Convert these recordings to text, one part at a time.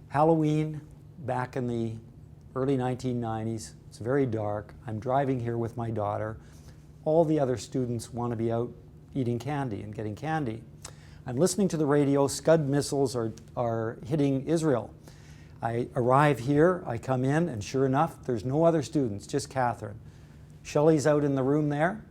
Halloween back in the early 1990s. It's very dark. I'm driving here with my daughter. All the other students want to be out eating candy and getting candy. I'm listening to the radio. Scud missiles are hitting Israel. I arrive here, I come in, and sure enough, there's no other students, just Catherine. Shelley's out in the room there.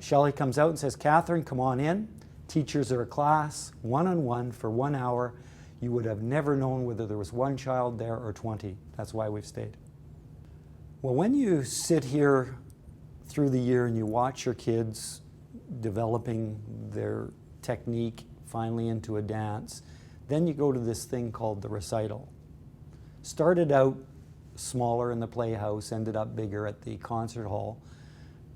Shelley comes out and says, "Catherine, come on in. Teachers are a class, one-on-one for 1 hour. You would have never known whether there was one child there or 20. That's why we've stayed." Well, when you sit here through the year and you watch your kids developing their technique finally into a dance, then you go to this thing called the recital. Started out smaller in the playhouse, ended up bigger at the concert hall.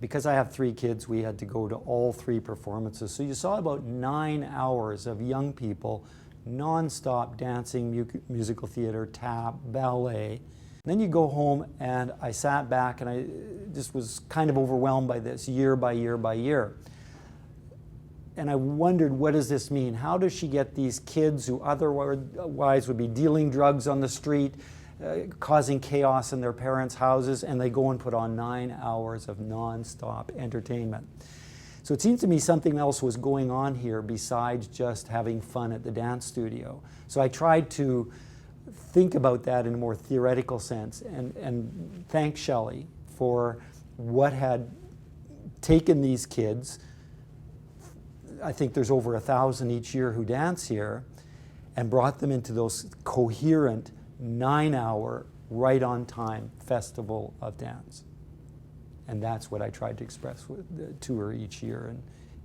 Because I have 3 kids, we had to go to all 3 performances. So you saw about 9 hours of young people non-stop dancing, musical theater, tap, ballet. Then you go home, and I sat back and I just was kind of overwhelmed by this year by year by year. And I wondered, what does this mean? How does she get these kids who otherwise would be dealing drugs on the street, causing chaos in their parents' houses, and they go and put on 9 hours of non-stop entertainment? So it seems to me something else was going on here besides just having fun at the dance studio. So I tried to think about that in a more theoretical sense, and thank Shelley for what had taken these kids. I think there's over 1,000 each year who dance here, and brought them into those coherent 9-hour, right on time festival of dance. And that's what I tried to express to her each year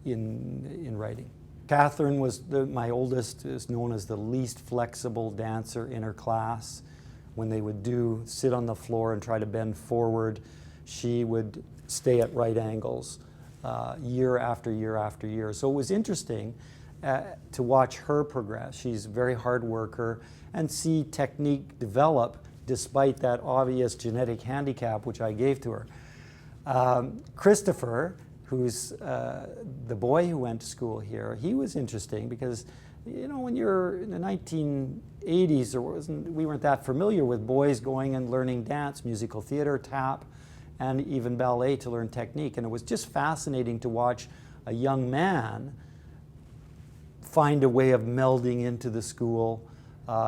in writing. Catherine was my oldest, is known as the least flexible dancer in her class. When they would sit on the floor and try to bend forward, she would stay at right angles year after year after year. So it was interesting to watch her progress. She's a very hard worker, and see technique develop despite that obvious genetic handicap which I gave to her. Christopher, who's the boy who went to school here, he was interesting because, you know, when you're in the 1980s, we weren't that familiar with boys going and learning dance, musical theater, tap, and even ballet to learn technique. And it was just fascinating to watch a young man find a way of melding into the school.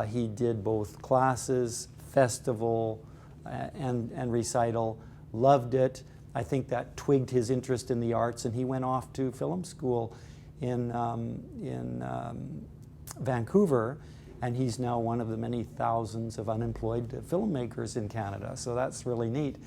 He did both classes, festival, and recital, loved it. I think that twigged his interest in the arts, and he went off to film school in Vancouver, and he's now one of the many thousands of unemployed filmmakers in Canada, so that's really neat.